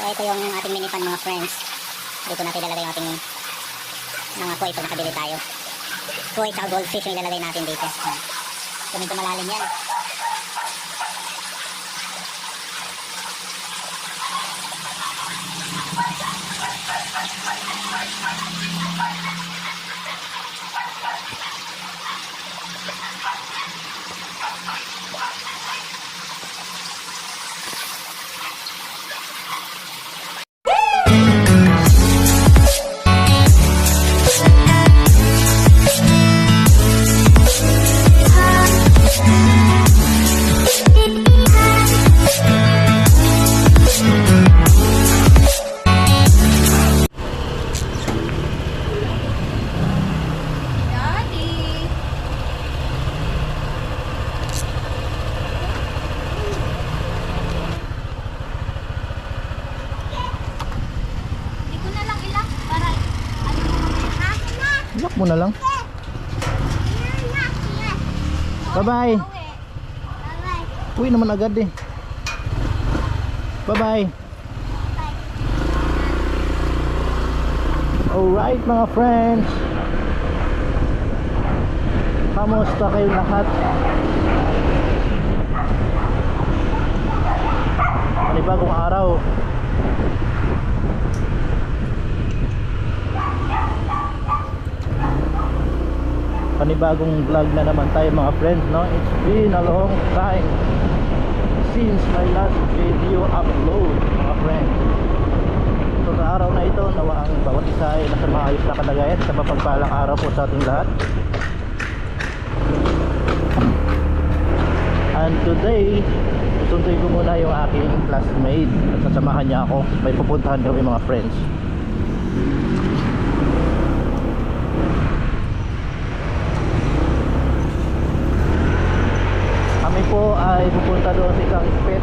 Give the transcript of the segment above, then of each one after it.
ito yung ating mini pan mga friends. Dito natin ilalagay yung ating mga koi pag nakabili tayo. Koi tsaka goldfish yung ilalagay natin dito. So medyo malalim yan. Lock mo na lang. Bye-bye. Uwi naman agad eh. Bye-bye. Alright mga friends, kamusta kayo lahat? Panibagong araw. Panibagong vlog na naman tayo mga friends, no? It's been a long time since my last video upload mga friends. So sa araw na ito, nawa ang bawat isa ay nasa maayos na kalagayan sa mapagpalang araw po sa ating lahat. And today, tutuntuin ko muna yung aking classmate at sasamahan niya ako. May pupuntahan kami mga friends. Kami po ay pupunta doon sa isang pet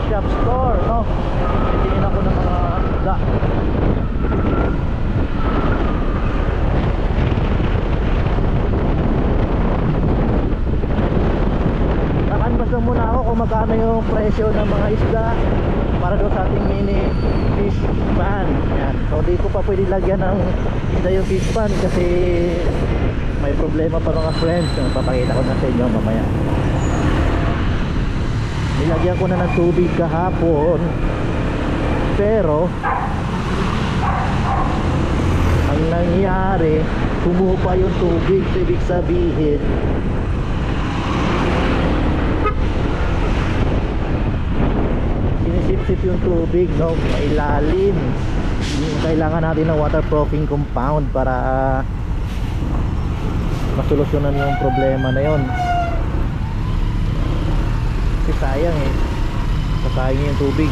shop store, no? Titingin ako ng mga isda. Nakanbas lang muna ako kung magkano yung presyo ng mga isda para doon sa ating mini fish pan. Yan. So di ko pa pwede lagyan ng isda yung fish pan kasi may problema pa mga friends. Papakita ko na sa inyo mamaya. Nilagyan ko na ng tubig kahapon, pero ang nangyari, humupa yung tubig. So ibig sabihin sinisip-sip yung tubig, no? Mailalim. Kailangan natin ng waterproofing compound para masolusyonan yung problema na yon. Kasi sayang eh, sasayang yung tubig.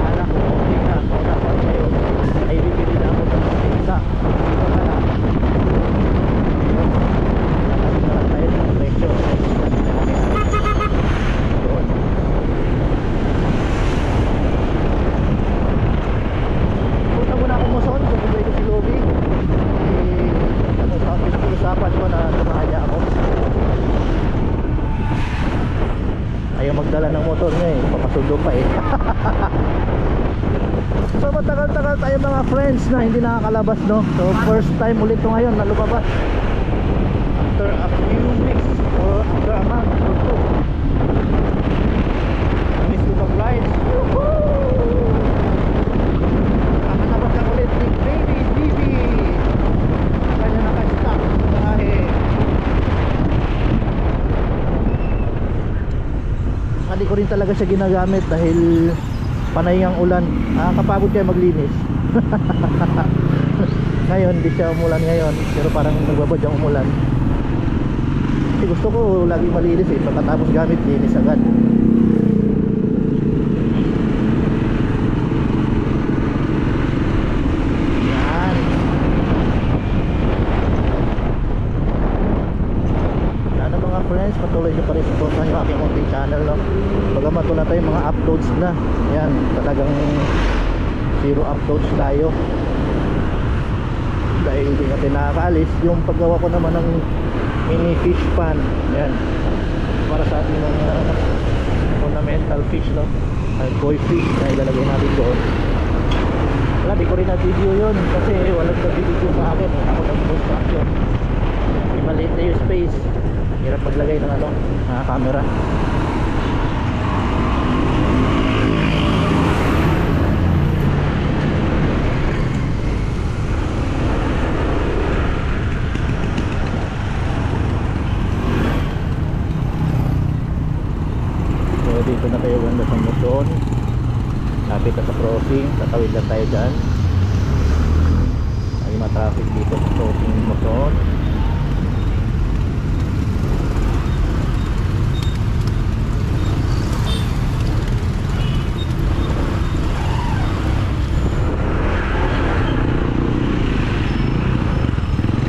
Akala ko okay na ako, dapat ngayon ay bibili na ako ng isa. Ito na lang, nakasin na lang tayo ng presyo. Punta muna ako Muson, bumibay ko si Lobby. Usapan ko na samahan niya ako. Ayaw magdala ng motor niya eh, papasundo pa eh. So matagal-tagal tayo mga friends na hindi nakakalabas, no? So first time ulit ko ngayon na lumabas after a few weeks or after a month or two. Miss ko mag-ride. Nakakalabas na ulit ni Baby TV. Kanya naka-stop bahay. Hindi ko rin talaga siya ginagamit dahil panay ang ulan. Nakakapagod kayo maglinis. Ngayon hindi siya umulan ngayon, pero parang nagbabadyang umulan. Kasi gusto ko laging malinis eh. Pagkatapos gamit, linis agad. Yan. Sana mga friends, patuloy nyo pa rin supportan yung aking konting channel, no? Bagamat wala tayong mga uploads na. Yan, talagang zero uploads tayo. dahil hindi natin nakakaalis. Yung paggawa ko naman ng mini fish pan, yan, para sa ating mga ornamental fish, no, koi fish na ilalagay natin doon. Wala, di ko rin na-video yun kasi walang nag-video sa akin, ako nag-construction. May maliit na yung space, hirap maglagay ng ano, camera. Dito na tayo ganda sa Muson, lapit na sa crossing, tatawid lang tayo dyan. Ay matraffic dito sa crossing Muson.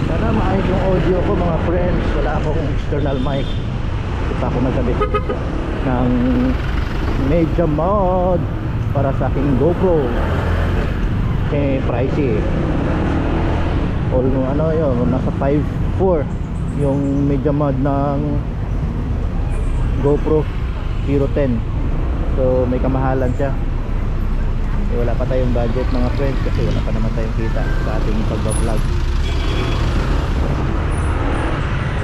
Sana maayos yung audio ko mga friends, wala akong external mic, hindi pa ako nagkabit ng Media Mod para sa aking GoPro. Pricey, ano yun, nasa 5.4 yung Media Mod ng GoPro Hero 10. So may kamahalan siya. Wala pa tayong budget mga friends kasi wala pa naman tayong kita sa ating pagbablog.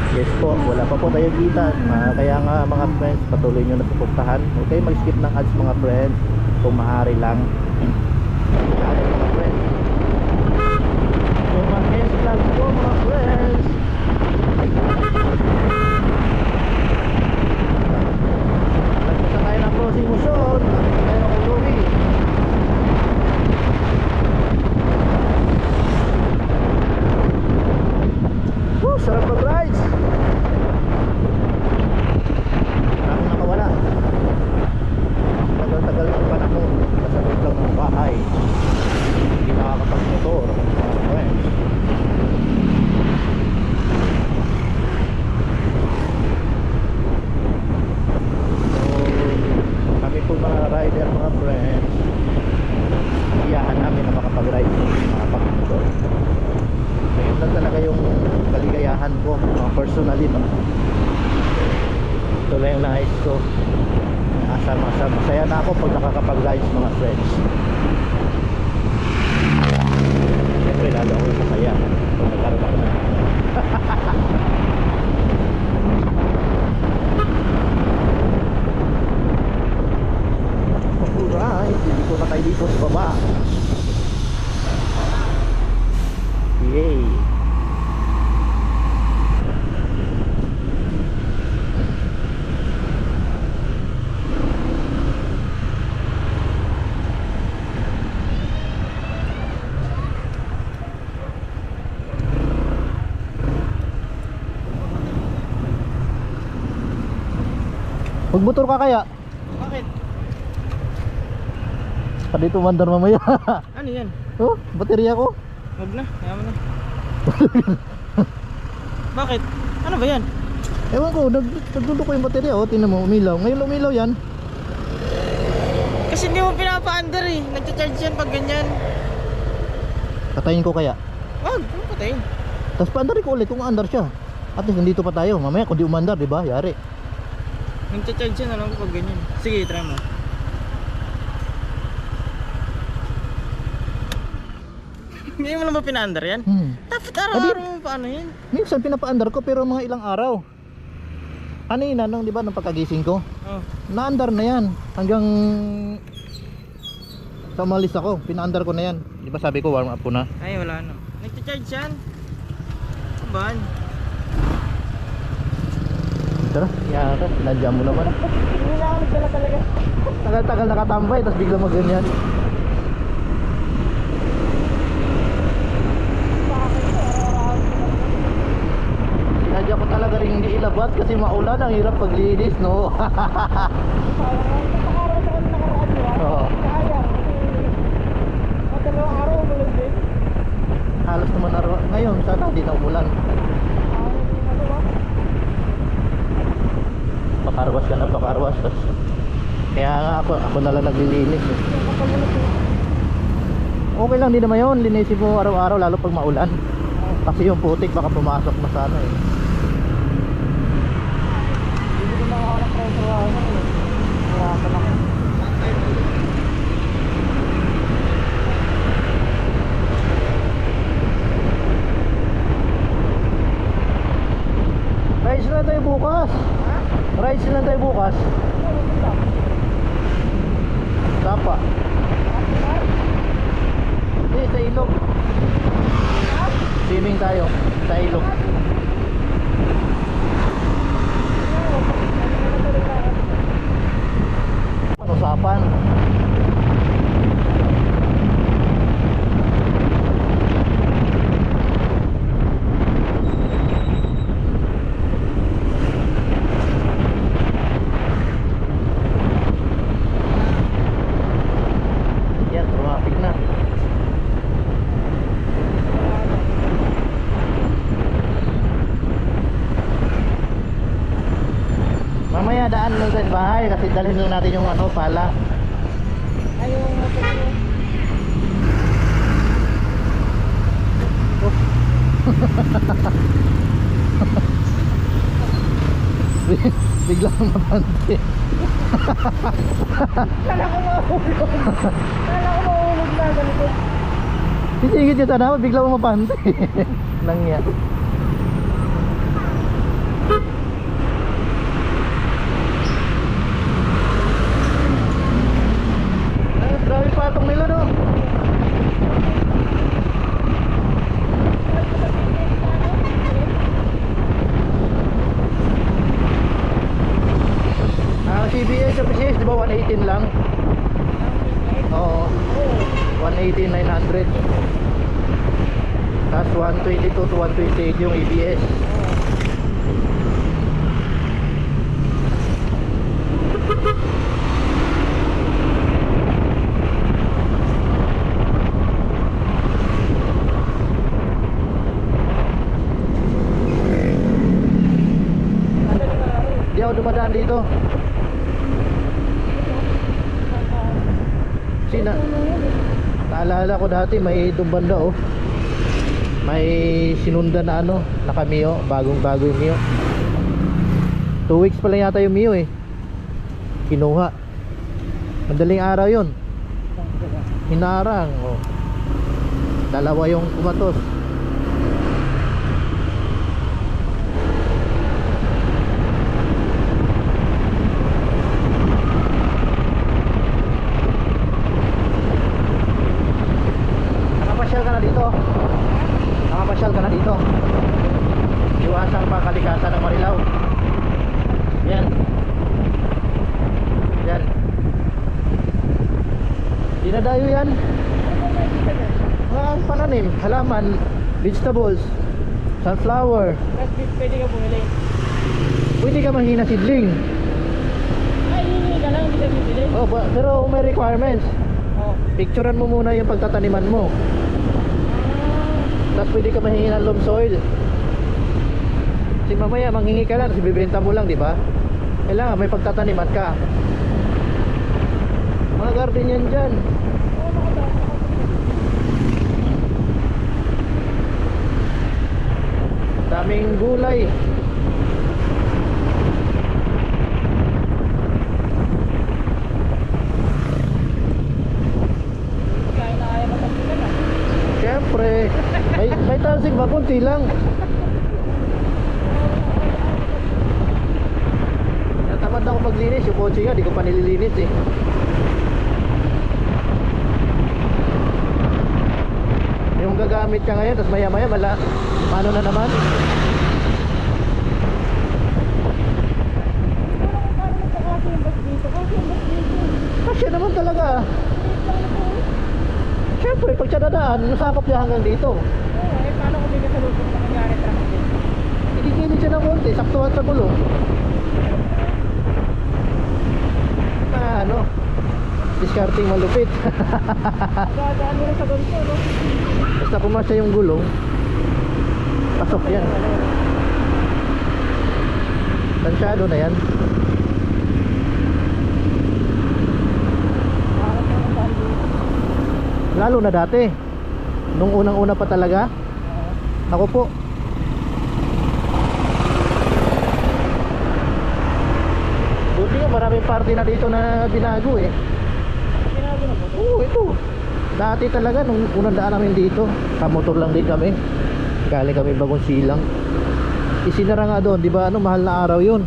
Yes po, wala pa po tayong kita. Kaya nga mga friends, patuloy nyo na suportahan. Huwag kayo mag-skip ng ads mga friends, kung maaari lang. Sana mga friends, kung mag-vlog po mga friends. Lagpas na tayo ng crossing Muson, lagpas na tayo ng Uluri. Sarap mag-rides. Marami nakawala. Tagal-tagal ng panahon, nasa loob lang ng bahay, hindi nakakapag-motor mga friends. So kami po mga rider mga friends, iyahan namin na makapag-ride, makapag-motor. So yun lang talaga yung kaligayahan ko mga personally, no? Ito lang yung nais ko. Masaya na ako pag nakakapag-rides mga friends. Siyempre lalo ako masaya pag nagkaroon ako na alright, hindi ko na tayo dito sa baba. Yay. Magmotor ka kaya? Bakit? Pa dito mandar mamaya. Ano yan? Oh, baterya ko. Huwag na, yaman na. Bakit? Ano ba yan? Ewan ko, nagdulo ko yung baterya. Oh, tingnan mo, umilaw. Ngayon umilaw yan. Kasi hindi mo pinapa-under eh. Nagcha-charge yan pag ganyan. Patayin ko kaya. Wag, ano patayin? Tapos paandarin ko ulit kung andar siya. At least nandito pa tayo. Mamaya kung di umandar, di ba? Yari. Nagcha-charge yan, alam ko pag ganyan. Sige, try mo. Hindi mo lang ba pina-under yan? Dapat araw-araw mo paano yan? Minsan pinapa-andar ko pero mga ilang araw. Kanina nung di ba nung pagkagising ko, Oh. na-andar na yan hanggang sa umalis ako, pina-andar ko na yan. Di ba sabi ko warm up ko na? Ay, wala na. Nagcha-charge yan. Kaban. Tara, yara, sinadya mo naman. Hindi na ako nagdala talaga. Tagal-tagal nakatambay tapos bigla magganyan. Sinadya ko talaga rin hindi ilabas kasi maulan, ang hirap paglinis, no? Oo. Halos naman araw. Ngayon, sana hindi na umulan. Pakarwas ka na, pakarwas. Kaya nga ako na lang naglilinis. Okay lang din naman yun, linisin mo araw-araw lalo pag maulan. Kasi yung putik baka pumasok na sana eh. Hindi ko na ako ng pressure ako. Hirapan ako. Rides lang tayo bukas. Rides lang tayo bukas. Tapa. Hindi, sa ilog. Swimming tayo sa ilog. Ano usapan? Yan, traffic na. Mamaya daan lang sa bahay kasi dalhin lang natin yung ano, pala. Ayun, Biglang mabante. Kala ko mahulog. Kala ko mahulog na ganito. Sisingit niya sana, biglang mabante. Langya. Grabe patong nila no. CBS sa PCS, di ba 118 lang? Oo. 118, 900. Tapos 122 to 128 yung ABS. Di ako dumadaan dito. Sina naalala ko dati may itong banda oh. May sinundan na ano, naka Mio, bagong bago yung Mio. 2 weeks pa lang yata yung Mio eh. Kinuha. Madaling araw yun. Hinarang oh. Dalawa yung kumatos. Nakapasyal ka na dito. Nakapasyal ka na dito. Iwasang pa kalikasan ng Marilao. Yan. Yan. Dinadayo yan. Mga pananim, halaman, vegetables, sunflower. Pwede ka bumili. Pwede ka manghina seedling. Ay, hindi ka lang, hindi ka bibili. Oh, pero may requirements. Oh. Picturean mo muna yung pagtataniman mo. Tapos pwede ka mahingi ng loam soil. Kasi mamaya manghingi ka lang, kasi bibenta mo lang, di ba? Kailangan may pagtataniman ka. Mga garden yan dyan. Daming gulay. Kaya na kaya matagpunan na. Siyempre, may talsik ba? Kunti lang. Natamad ako maglinis. Yung kotse nga, di ko pa nililinis eh. Yung gagamit ka ngayon, tapos maya maya ano na naman? Kasi naman talaga. Siyempre, pag siya dadaan, nasakop niya hanggang dito. Eh, paano kung may kasalubong na nangyari traffic? Ikikilit siya ng konti, saktuhan sa gulong. Ano? Discarding malupit. Dadaan mo na sa ganito, no? Basta pumasya yung gulong, pasok yan. Tansyado na yan. Lalo na dati. Nung unang-una pa talaga. Ako po. Buti nga maraming party na dito na binago eh. Ginagawa na po. Oo, ito. Dati talaga nung unang daan namin dito, kamotor lang din kami. Galing kami Bagong Silang. Isinara nga doon, di ba ano, mahal na araw yun.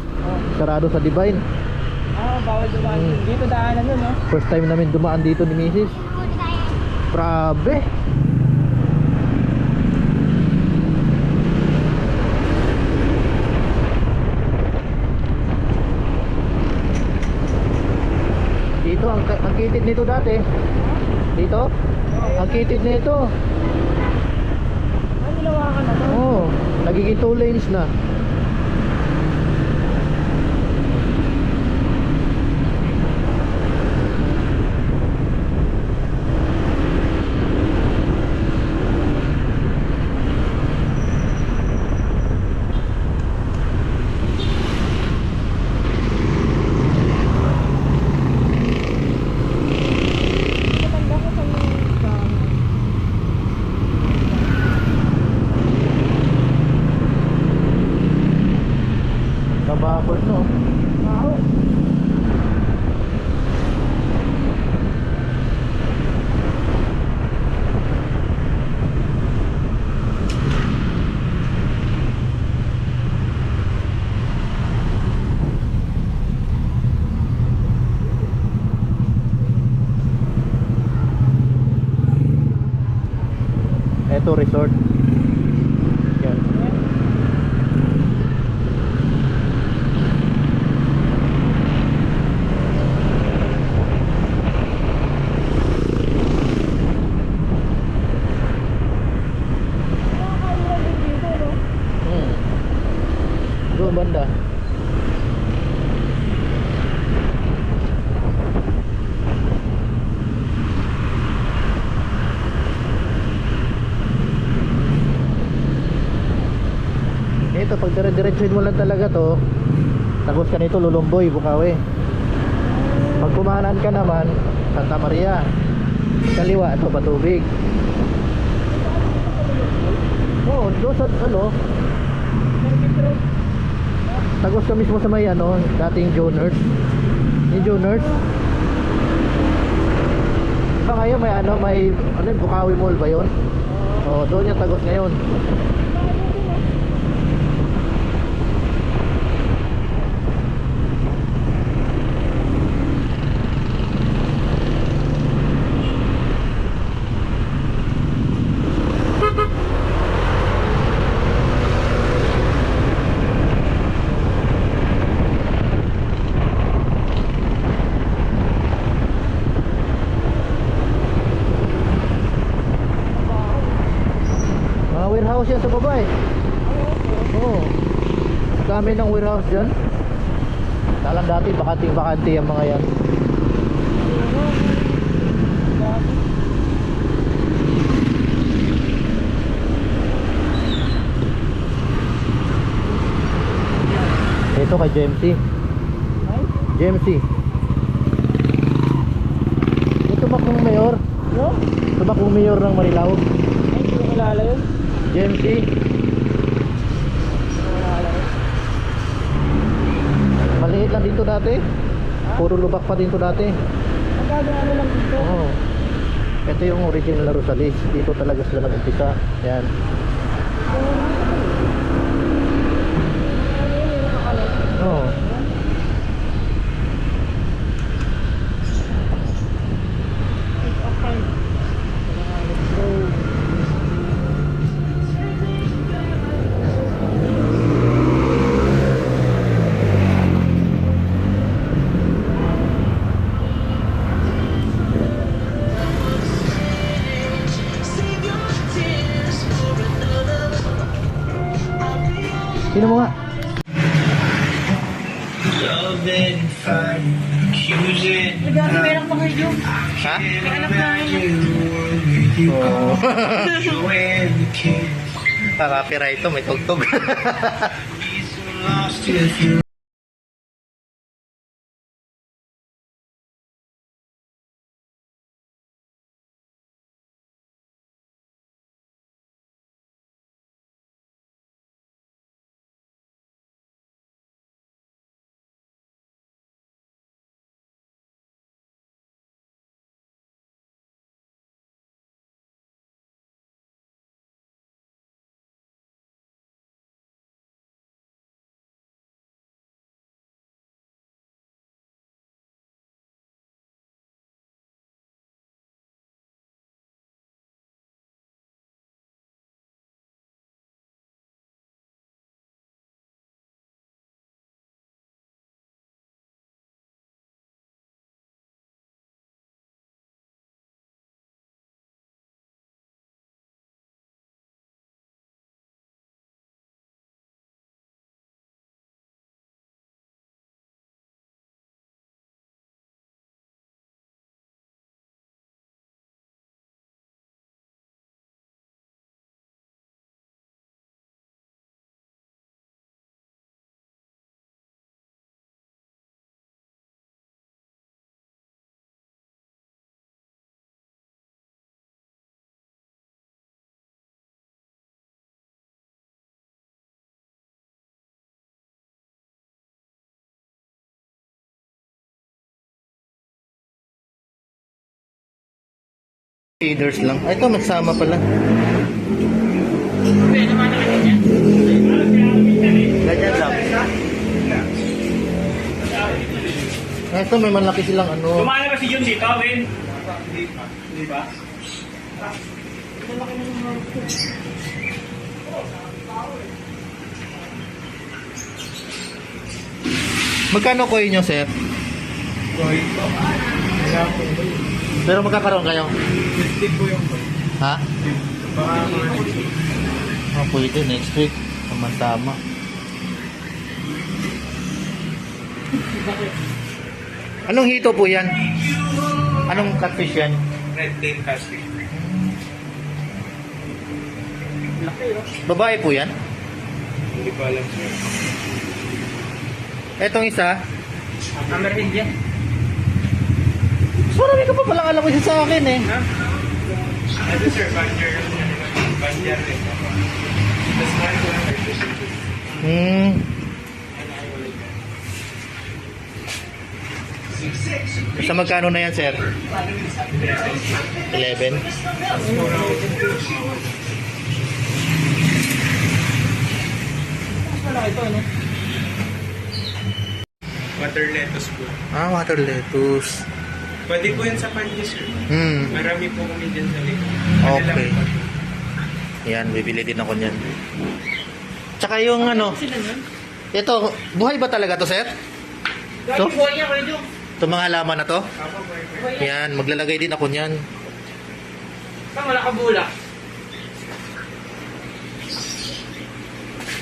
Sarado sa Divine. Bawal dumaan. Dito daanan nun, no? First time namin dumaan dito ni Mrs. Grabe. Dito ang kitid nito dati. Dito? Ang kitid nito. Ano nilawakan na to? Oh, nagiging 2 lanes na. Matanda ko sa Kabakot no. Baho. Ito resort. Yan. Doon banda. Ito pag dire-diretsuhin mo lang talaga to, tapos ka nito Lulumboy, Bukawi. Pag kumanan ka naman, Santa Maria. Kaliwa ito Patubig. Oo, doon sa ano, tagos ka mismo sa may ano, dating Joners. Yung Joners. Ba ngayon may ano, may ano, Bukawi Mall ba yun? Oo, doon yung tagos ngayon. Mga warehouse yan sa baba eh. Oo. Dami ng warehouse dyan. Talang dati bakante yung mga yan. Ito kay JMC. JMC. Ito bakong mayor. No? Ito bakong mayor ng Marilao. Ay, hindi ko kilala yun. JMC. Maliit lang dito dati. Puro lubak pa dito dati. Magkano ano lang dito? Oo. Ito yung original na Rosales. Dito talaga sila nag-umpisa. Yan. Oo. Okay. Let's go. Sino mo nga? Loving, fighting, accusing. Nagano meron pa kayo? Ha? May anak na yun. Oo. Joanne the kid. Copyright to, may tugtog. He's so lost if you Feeders lang. Ay, ito, magsama pala. Pwede naman naman yan. Ganyan lang. Ay, ito, may malaki silang ano. Lumalabas si Jun dito, Win. Di ba? Magkano koy nyo, sir? Pero magkakaroon kayo? 50 po yung Ha? baka Oh, pwede. Next week. Tama-tama. Anong hito po yan? Anong catfish yan? red tail casting. Laki, oh. Babae po yan? Hindi ko alam, sir. Etong isa. Hammerhead yan. Marami ka pa palang alam ko siya sa akin eh. Ha? Ito, sir, banjer. Banjer rin. Tapos mahal ko lang ito. Sa magkano na yan, sir? 11? Malaki ito, ano? Water lettuce po. Ah, water lettuce. Pwede po yan sa panty, sir. Marami po kami dyan sa likod. Okay. Yan, bibili din ako niyan. Tsaka yung ano, Sila nun? ito, buhay ba talaga to, sir? Gagi, buhay niya, kayo dyan. Ito mga halaman na to? Ako, buhay. Yan, maglalagay din ako niyan. Saan wala ka bulak?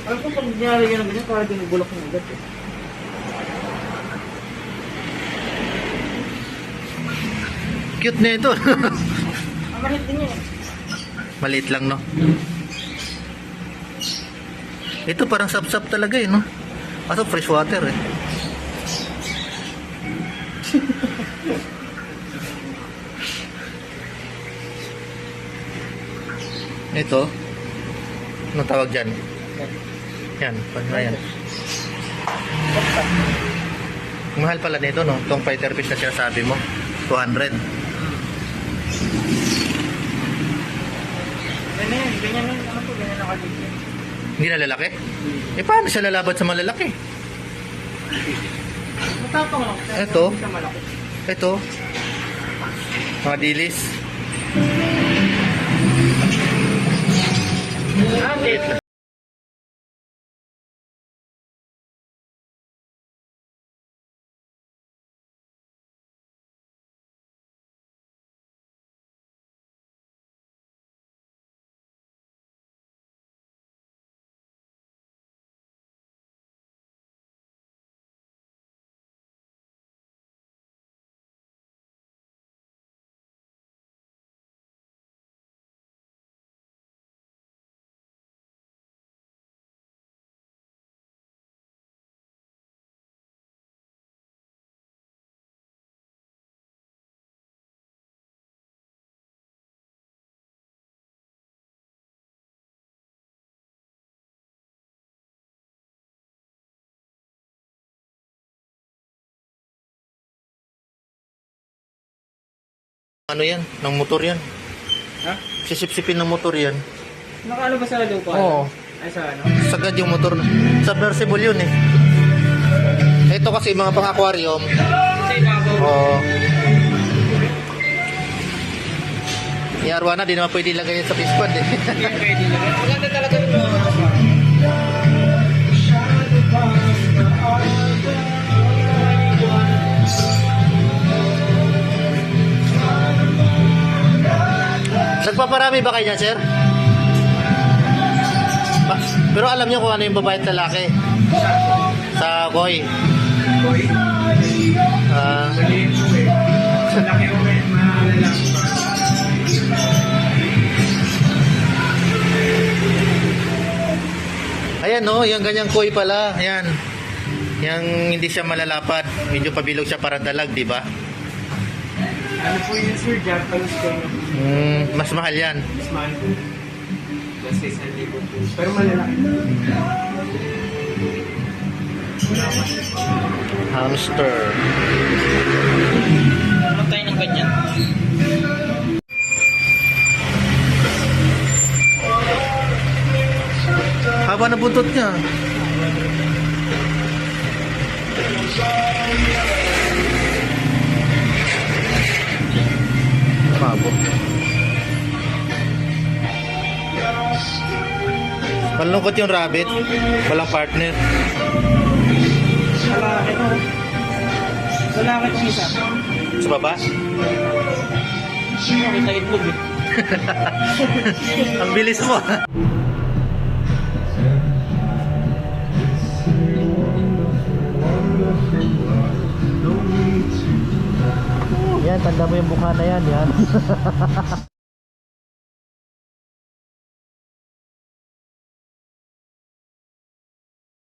Alam ko pag nangyari yan ang ganyan, parang dinubulak ng ugat eh. Cute na ito. Ang mahit din yan. Maliit lang, no? Ito parang sap-sap talaga eh, no? Kaso fresh water eh. Ito. Anong tawag dyan? Yan, paano yan? Mahal pala nito, no? Itong fighter fish na sinasabi mo. 200. Ganyan lang, ano po, ganyan nakagigil. Hindi na lalaki? Eh, paano siya lalaban sa malalaki? Matapang lang. Ito. Hindi siya malaki. Ito. Mga dilis. Ate. Ano yan? Ng motor yan. Ha? Sisip-sipin ng motor yan. Nakaano ba sa lupa? Oo. Ay, sa ano? Sagad yung motor. Submersible yun eh. Ito kasi mga pang-aquarium. Sa ibabaw. Oo. Yarwana, di naman pwede ilagay yan sa fish pond eh. Hindi pwede lang. Maganda talaga yung mga Nagpaparami ba kayo niyan, sir? Pero alam niyo kung ano yung babae at lalaki? Sa koi. boy. Ah, Maliit po eh. Sa laki ko eh, malalaki pa. ayan no, yung ganyang koi pala. Ayan. Yang hindi siya malalapad. Medyo pabilog siya para dalag, di ba? Ano po yun, sir? Japanese ko. Mas mahal yan. Mas mahal po. Plus 600 po. Pero malalaki. Hamster. Ano tayo ng ganyan? haba na buntot niya. Pabo. Malungkot yung rabbit. Walang partner. Lalaki to. Lalaki tong isa. Sa baba? Kita itlog eh. Ang bilis mo. Yan, tanda mo yung mukha na yan. Yan.